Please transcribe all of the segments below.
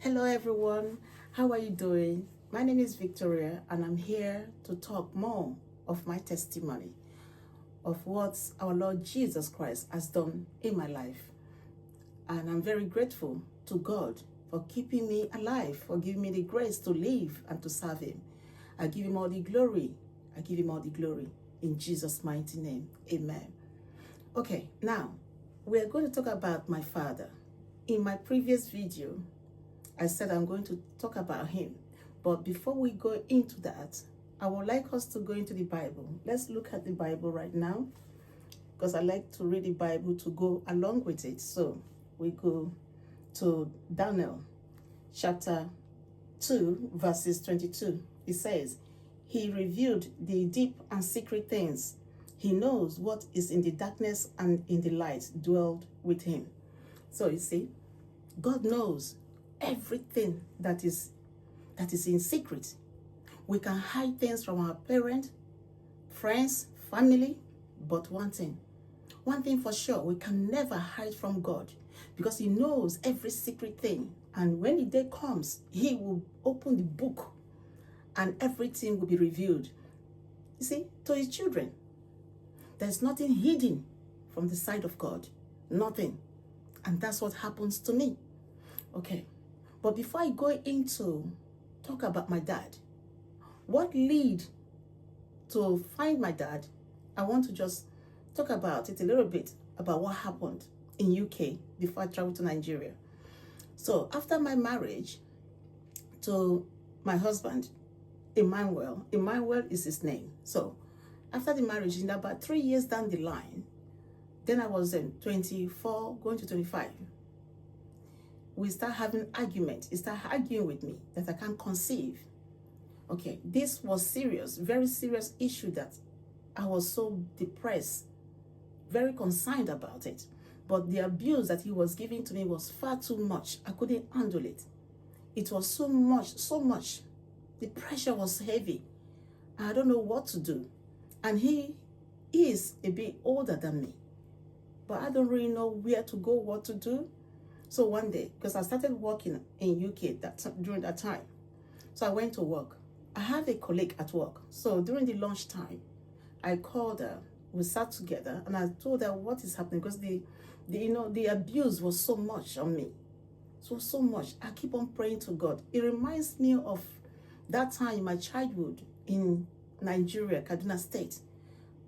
Hello everyone, how are you doing? My name is Victoria and I'm here to talk more of my testimony of what our Lord Jesus Christ has done in my life. And I'm very grateful to God for keeping me alive, for giving me the grace to live and to serve Him. I give Him all the glory. I give Him all the glory in Jesus' mighty name. Amen. Okay, now we're going to talk about my father. In my previous video, I said I'm going to talk about him. But before we go into that, I would like us to go into the Bible. Let's look at the Bible right now, because I like to read the Bible to go along with it. So we go to Daniel chapter 2, verses 22. It says, He revealed the deep and secret things. He knows what is in the darkness, and in the light dwelled with him. So you see, God knows everything that is in secret. We can hide things from our parents, friends, family, but one thing for sure, we can never hide from God, because He knows every secret thing. And when the day comes, He will open the book and everything will be revealed. You see, to His children, there's nothing hidden from the sight of God. Nothing. And that's what happens to me. Okay. But before I go into talk about my dad, what lead to find my dad, I want to just talk about it a little bit, about what happened in UK before I traveled to Nigeria. So after my marriage to my husband, Emmanuel is his name. So after the marriage, in about 3 years down the line, then I was 24, going to 25. We start having arguments. He start arguing with me that I can't conceive. Okay, this was serious, very serious issue that I was so depressed, very concerned about it. But the abuse that he was giving to me was far too much. I couldn't handle it. It was so much. The pressure was heavy. I don't know what to do. And he is a bit older than me, but I don't really know where to go, what to do. So one day, because I started working in UK during that time, so I went to work. I have a colleague at work. So during the lunchtime, I called her. We sat together and I told her what is happening, because the abuse was so much on me. So much. I keep on praying to God. It reminds me of that time in my childhood in Nigeria, Kaduna State.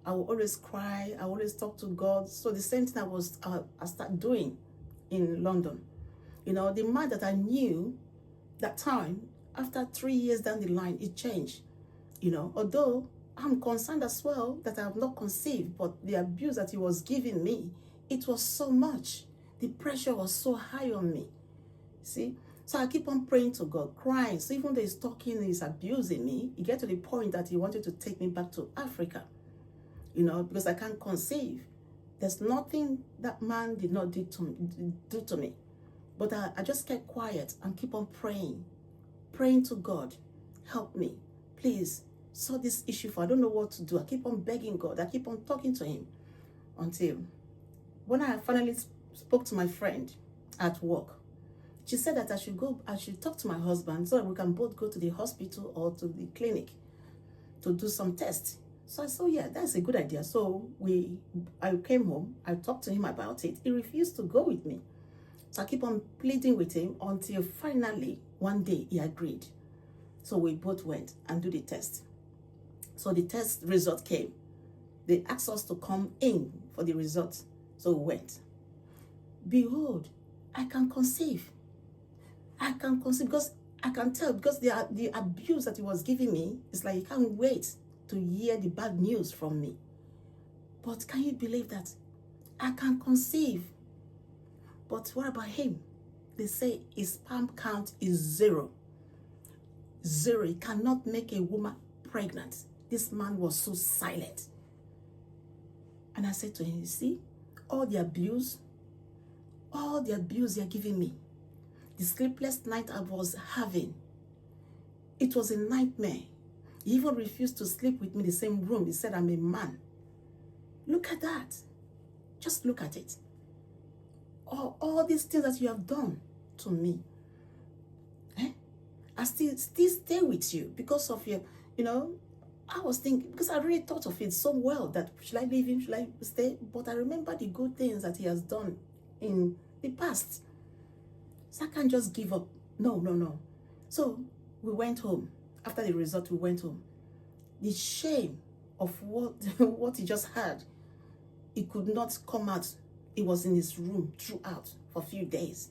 I would always cry. I always talk to God. So the same thing I started doing in London. You know, the man that I knew that time, after 3 years down the line, it changed. You know, although I'm concerned as well that I have not conceived, but the abuse that he was giving me, it was so much. The pressure was so high on me. See? So I keep on praying to God, crying. So even though he's talking, he's abusing me, he get to the point that he wanted to take me back to Africa. You know, because I can't conceive. There's nothing that man did not do to me. But I just kept quiet and keep on praying to God. Help me. Please, sort this issue for I don't know what to do. I keep on begging God. I keep on talking to him. Until when I finally spoke to my friend at work, she said that I should talk to my husband so that we can both go to the hospital or to the clinic to do some tests. So I said, yeah, that's a good idea. So I came home, I talked to him about it. He refused to go with me. So I keep on pleading with him until finally one day he agreed. So we both went and do the test. So the test result came. They asked us to come in for the results. So we went. Behold, I can conceive. I can conceive because I can tell, because the abuse that he was giving me, it's like he can't wait to hear the bad news from me. But can you believe that? I can conceive. But what about him? They say his sperm count is 0. 0. He cannot make a woman pregnant. This man was so silent. And I said to him, you see, all the abuse you're giving me, the sleepless night I was having, it was a nightmare. He even refused to sleep with me in the same room. He said, I'm a man. Look at that. Just look at it. All these things that you have done to me. I still stay with you because of your, you know, I was thinking, because I really thought of it so well, that should I leave him, should I stay? But I remember the good things that he has done in the past. So I can't just give up. No. So we went home. After the result, we went home. The shame of what he just had, it could not come out. It was in his room throughout for a few days.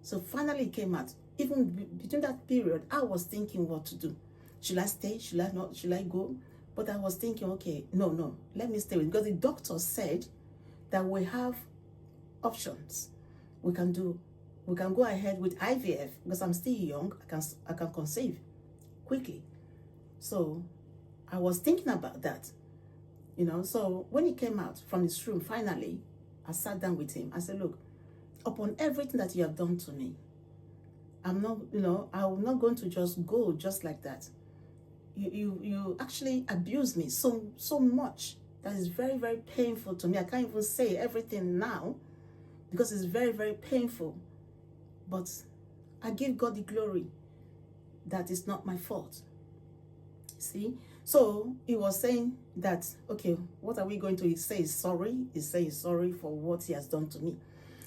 So finally it came out. Even between that period, I was thinking what to do. Should I stay? Should I not? Should I go? But I was thinking, okay, no, let me stay with, because the doctor said that we have options. We can go ahead with IVF, because I'm still young. I can conceive quickly. So I was thinking about that, you know. So when he came out from his room, finally, I sat down with him. I said, look, upon everything that you have done to me, I'm not, you know, I'm not going to just go just like that. You actually abused me so much that is very, very painful to me. I can't even say everything now because it's very, very painful. But I give God the glory that it's not my fault. See? So he was saying that, okay, what are we going to say? He's sorry. He's saying sorry for what he has done to me.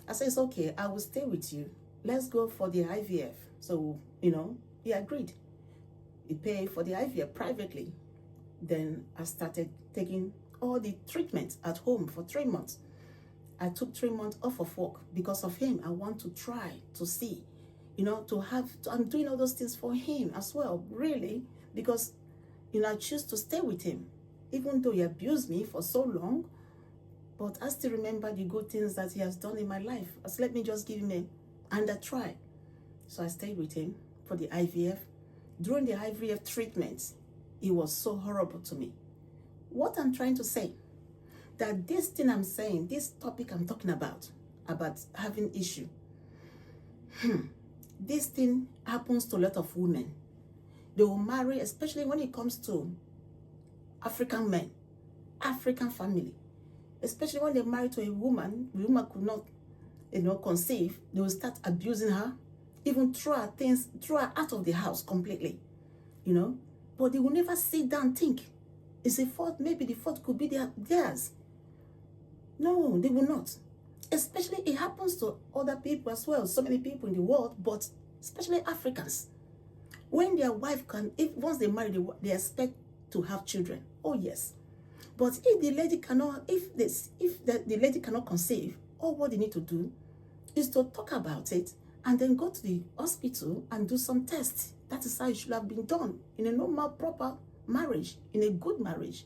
I said, it's okay, I will stay with you. Let's go for the IVF. So, you know, he agreed. He paid for the IVF privately. Then I started taking all the treatments at home for 3 months. I took 3 months off of work because of him. I want to try to see, you know, I'm doing all those things for him as well, really, because, you know, I choose to stay with him, even though he abused me for so long. But I still remember the good things that he has done in my life. So let me just give him a try. So I stayed with him for the IVF. During the IVF treatment, it was so horrible to me. What I'm trying to say, that this thing I'm saying, this topic I'm talking about having issue, this thing happens to a lot of women. They will marry, especially when it comes to African men, African family. Especially when they're married to a woman, the woman could not, you know, conceive. They will start abusing her, even throw her out of the house completely, you know. But they will never sit down and think, it's a fault, maybe the fault could be theirs. No, they will not. Especially it happens to other people as well, so many people in the world, but especially Africans. When their wife once they marry, they expect to have children. Oh yes. But if the lady cannot, if the lady cannot conceive, all what they need to do is to talk about it and then go to the hospital and do some tests. That is how it should have been done in a normal, proper marriage, in a good marriage.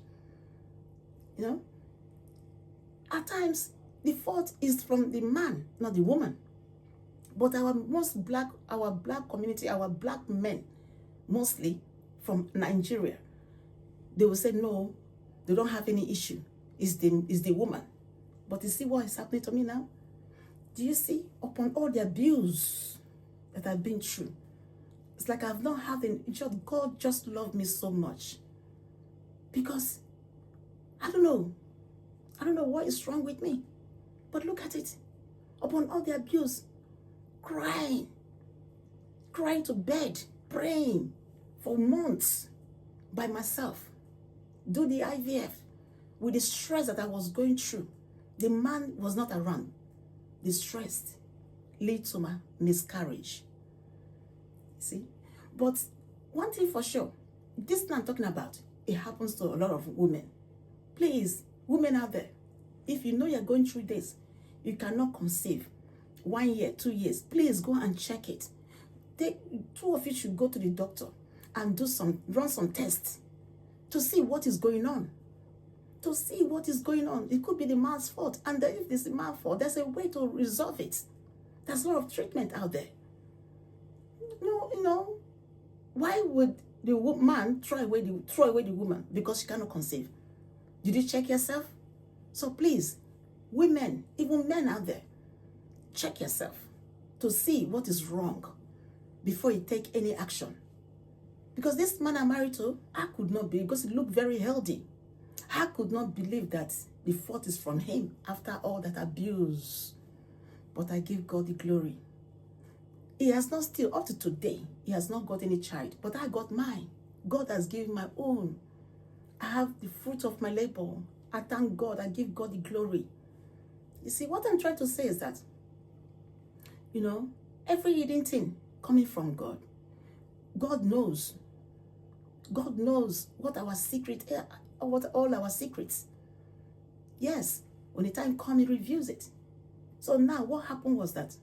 You know? At times, the fault is from the man, not the woman. But our black community, our black men, mostly from Nigeria, they will say, no, they don't have any issue. It's the woman. But you see what is happening to me now? Do you see? Upon all the abuse that I've been through, it's like I've not had God just loved me so much. Because, I don't know what is wrong with me. But look at it. Upon all the abuse, crying to bed, praying for months by myself. Do the IVF with the stress that I was going through. The man was not around. The stress led to my miscarriage. See? But one thing for sure, this thing I'm talking about, it happens to a lot of women. Please, women out there, if you know you're going through this, you cannot conceive 1 year, 2 years, please go and check it. Two of you should go to the doctor and run some tests to see what is going on. To see what is going on. It could be the man's fault. And then if it's the man's fault, there's a way to resolve it. There's a lot of treatment out there. No, you know, why would the man throw away the woman because she cannot conceive? Did you check yourself? So please, women, even men out there, check yourself to see what is wrong before you take any action. Because this man I'm married to, I could not believe, because he looked very healthy. I could not believe that the fault is from him after all that abuse. But I give God the glory. He has not still, up to today, he has not got any child, but I got mine. God has given my own. I have the fruit of my labor. I thank God. I give God the glory. You see, what I'm trying to say is that, every hidden thing coming from God, God knows. God knows what our secret, what all our secrets. Yes, when the time comes, he reveals it. So now what happened was that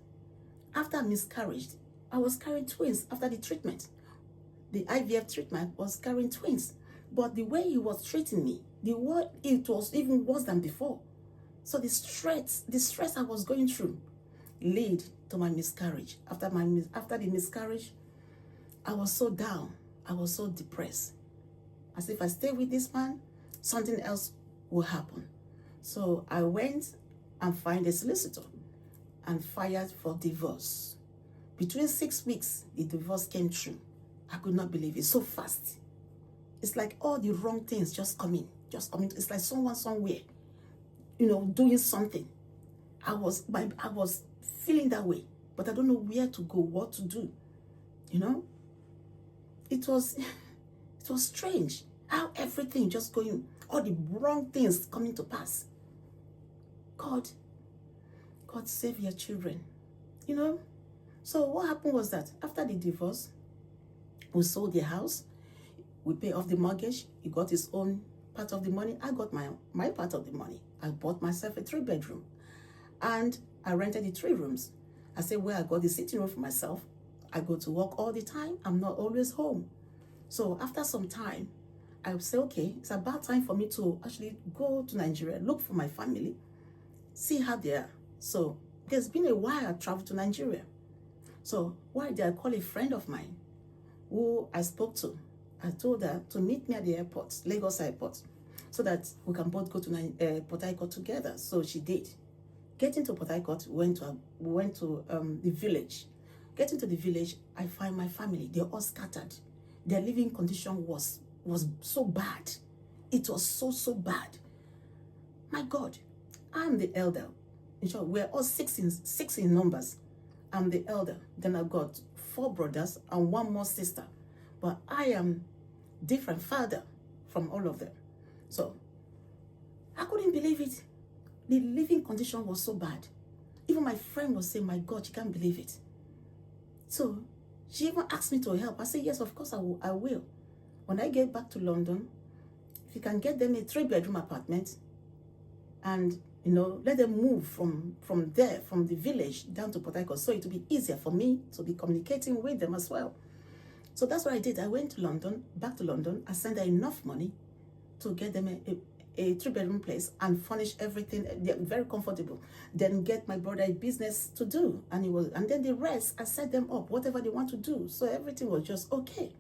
after I miscarried, I was carrying twins after the treatment. The IVF treatment was carrying twins. But the way he was treating me, it was even worse than before. So the stress I was going through led to my miscarriage. After the miscarriage, I was so down. I was so depressed. As if I stay with this man, something else will happen. So I went and found a solicitor and filed for divorce. Between 6 weeks, the divorce came through. I could not believe it, so fast. It's like all the wrong things just coming. It's like someone somewhere, doing something. I was feeling that way, but I don't know where to go, what to do. It was strange how everything just going, all the wrong things coming to pass. God save your children. So what happened was that after the divorce, we sold the house. We pay off the mortgage. He got his own part of the money. I got my part of the money. I bought myself a 3-bedroom. And I rented the 3 rooms. I said, I got the sitting room for myself. I go to work all the time. I'm not always home. So after some time, I would say, okay, it's about time for me to actually go to Nigeria, look for my family, see how they are. So there's been a while I traveled to Nigeria. So why did I call a friend of mine who I spoke to? I told her to meet me at the airport, Lagos airport, so that we can both go to Port Harcourt together. So she did. Getting to Port Harcourt, we went to the village. Getting to the village, I find my family. They're all scattered. Their living condition was so bad. It was so bad. My God, I'm the elder. In short, we're all six in numbers. I'm the elder. Then I've got 4 brothers and 1 more sister. But I am different father from all of them. So I couldn't believe it. The living condition was so bad. Even my friend was saying, my God, she can't believe it. So she even asked me to help. I said, yes, of course I will. When I get back to London, if you can get them a 3-bedroom apartment and, let them move from there, from the village down to Port Harcourt, so it will be easier for me to be communicating with them as well. So that's what I did. I went to London, back to London. I sent her enough money to get them a 3-bedroom place and furnish everything. They're very comfortable. Then get my brother a business to do. And then the rest, I set them up, whatever they want to do. So everything was just okay.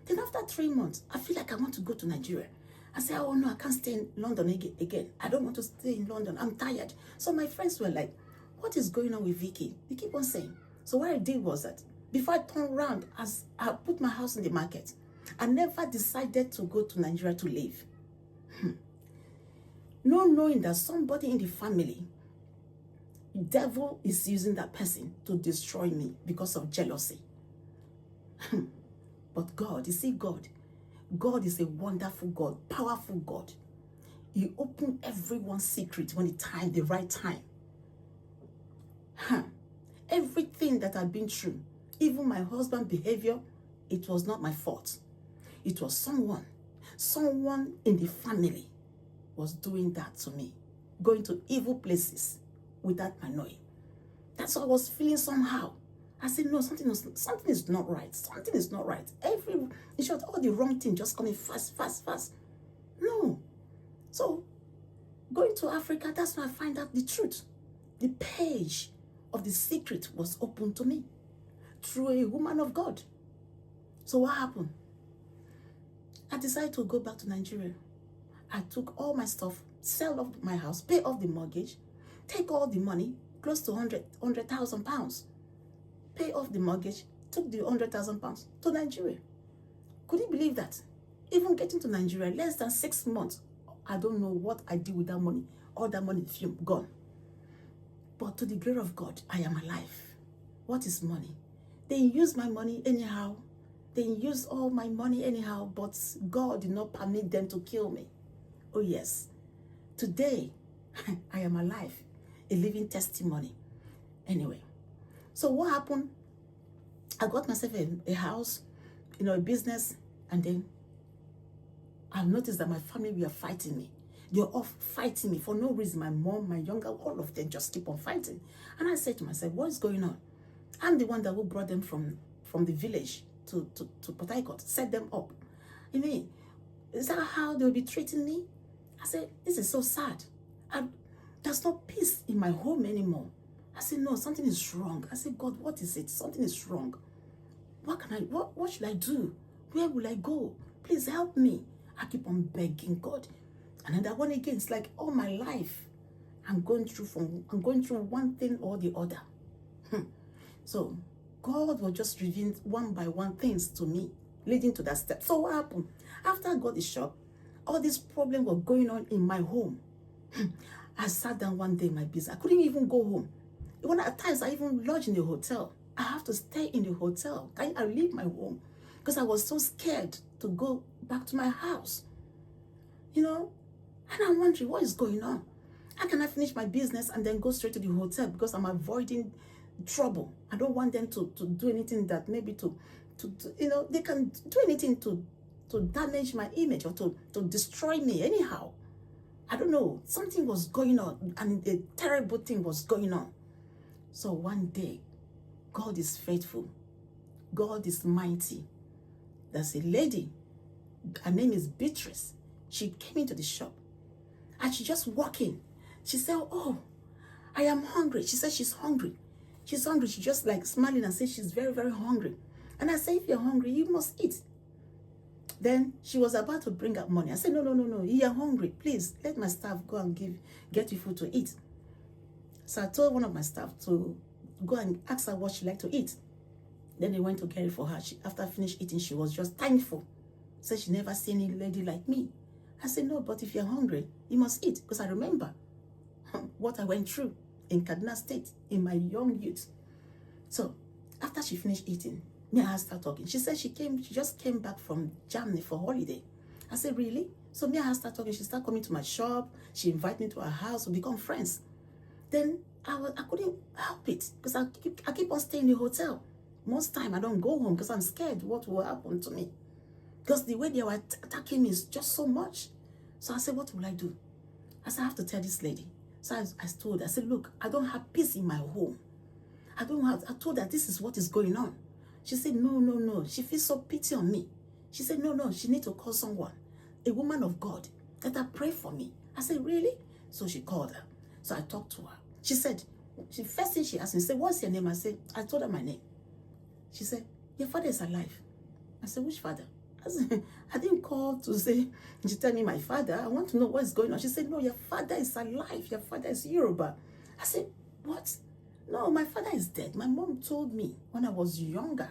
Then after 3 months, I feel like I want to go to Nigeria. I said, oh no, I can't stay in London again. I don't want to stay in London. I'm tired. So my friends were like, what is going on with Vicky? They keep on saying. So what I did was that before I turned around, as I put my house in the market, I never decided to go to Nigeria to live. Not knowing that somebody in the family, the devil is using that person to destroy me because of jealousy. But God, you see, God is a wonderful God, powerful God. He opened everyone's secret when the right time. Everything that I've been through, even my husband's behavior, it was not my fault. It was someone in the family was doing that to me, going to evil places without my knowing. That's what I was feeling somehow. I said, no, something is not right. Something is not right. In short, all the wrong things just coming fast. No. So, going to Africa, that's when I find out the truth. The page of the secret was open to me through a woman of God. So what happened? I decided to go back to Nigeria. I took all my stuff, sell off my house, pay off the mortgage, take all the money, close to 100,000 pounds. Pay off the mortgage, took the 100,000 pounds to Nigeria. Could you believe that? Even getting to Nigeria, less than 6 months, I don't know what I did with that money. All that money, gone. But to the glory of God, I am alive. What is money? They used my money anyhow. They used all my money anyhow, but God did not permit them to kill me. Oh yes. Today, I am alive, a living testimony. Anyway, so what happened? I got myself a house, a business, and then I've noticed that my family were fighting me. They're all fighting me for no reason. My mom, my younger, all of them just keep on fighting. And I said to myself, what is going on? I'm the one that who brought them from the village to Port Harcourt, set them up. You mean, is that how they'll be treating me? I said, this is so sad. There's no peace in my home anymore. I said, no, something is wrong. I said, God, what is it? Something is wrong. What should I do? Where will I go? Please help me. I keep on begging God. And then that one again, it's like all my life, I'm going through one thing or the other. So God was just revealing one by one things to me, leading to that step. So what happened? After I got the shop, all this problem was going on in my home. I sat down one day in my business. I couldn't even go home. Even at times, I even lodged in the hotel. I have to stay in the hotel. I leave my home because I was so scared to go back to my house. And I'm wondering, what is going on? How can I finish my business and then go straight to the hotel because I'm avoiding trouble? I don't want them to do anything that maybe they can do anything to damage my image or to destroy me anyhow. I don't know. Something was going on and a terrible thing was going on. So one day, God is faithful. God is mighty. There's a lady. Her name is Beatrice. She came into the shop and she just walked in. She said, oh, I am hungry. She said she's hungry. She's hungry. She just like smiling and said she's very, very hungry. And I said, if you're hungry, you must eat. Then she was about to bring up money. I said, no. You are hungry. Please, let my staff go and get you food to eat. So I told one of my staff to go and ask her what she liked to eat. Then they went to get it for her. After I finished eating, she was just thankful. Said she never seen any lady like me. I said, no, but if you're hungry, you must eat. Because I remember what I went through in Kaduna State in my young youth. So after she finished eating, me and her started talking. She said she just came back from Germany for holiday. I said, really? So me and her started talking. She started coming to my shop. She invited me to her house. We become friends. Then I couldn't help it because I keep on staying in the hotel. Most time I don't go home because I'm scared what will happen to me. Because the way they were attacking me is just so much. So I said, what will I do? I said, I have to tell this lady. So I told her, I said, look, I don't have peace in my home. I told her this is what is going on. She said, no. She feels so pity on me. She said, no, she needs to call someone, a woman of God, let her pray for me. I said, really? So she called her. So I talked to her. She said, first thing she asked me, what's your name? I told her my name. She said, your father is alive. I said, which father? I didn't call to say, she tell me my father. I want to know what's going on. She said, no, your father is alive. Your father is Yoruba. I said, what? No, my father is dead. My mom told me when I was younger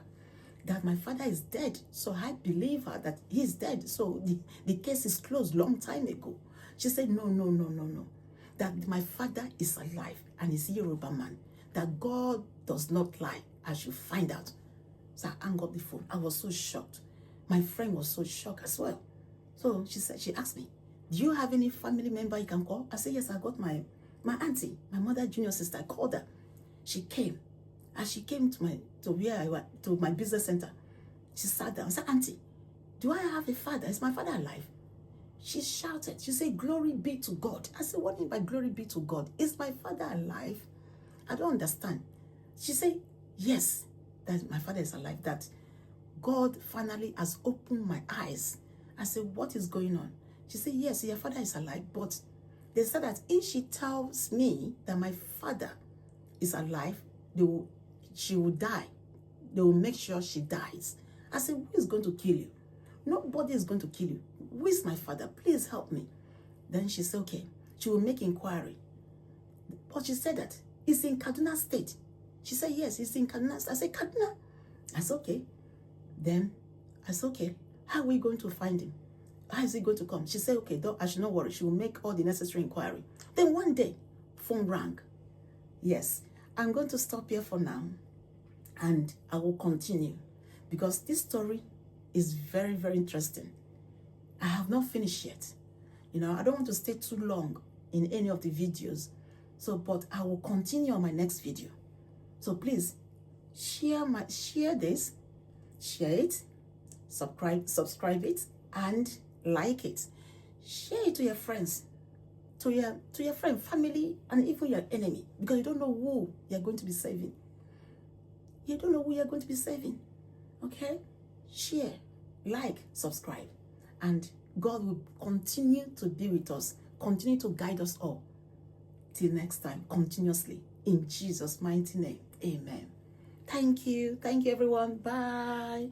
that my father is dead. So I believe her that he's dead. So the case is closed long time ago. She said, no. That my father is alive and he's a Yoruba man. That God does not lie. I should find out. So I hung up the phone. I was so shocked. My friend was so shocked as well. So she asked me, do you have any family member you can call? I said, yes, I got my auntie, my mother junior sister. I called her. She came. As she came to my business center, she sat down and said, auntie, do I have a father? Is my father alive? She shouted. She said, glory be to God. I said, what do you mean by glory be to God? Is my father alive? I don't understand. She said, yes, that my father is alive. That God finally has opened my eyes. I said, what is going on? She said, yes, your father is alive. But they said that if she tells me that my father is alive, she will die. They will make sure she dies. I said, who is going to kill you? Nobody is going to kill you. Who is my father? Please help me. Then she said, okay, she will make inquiry. But she said that it's in Kaduna State. She said, yes, it's in Kaduna State. I said, Kaduna? I said, okay. Then I said, okay, how are we going to find him? How is he going to come? She said, okay, I should not worry. She will make all the necessary inquiry. Then one day, phone rang. Yes, I'm going to stop here for now. And I will continue because this story is very, very interesting. I have not finished yet. You know, I don't want to stay too long in any of the videos. So, but I will continue on my next video. So please share this, share it, subscribe it, and like it. Share it to your friends, to your friend, family, and even your enemy, because you don't know who you're going to be saving. You don't know who you're going to be saving. Okay? Share, like, subscribe, and God will continue to be with us, continue to guide us all. Till next time, continuously. In Jesus' mighty name, amen. Thank you. Thank you, everyone. Bye.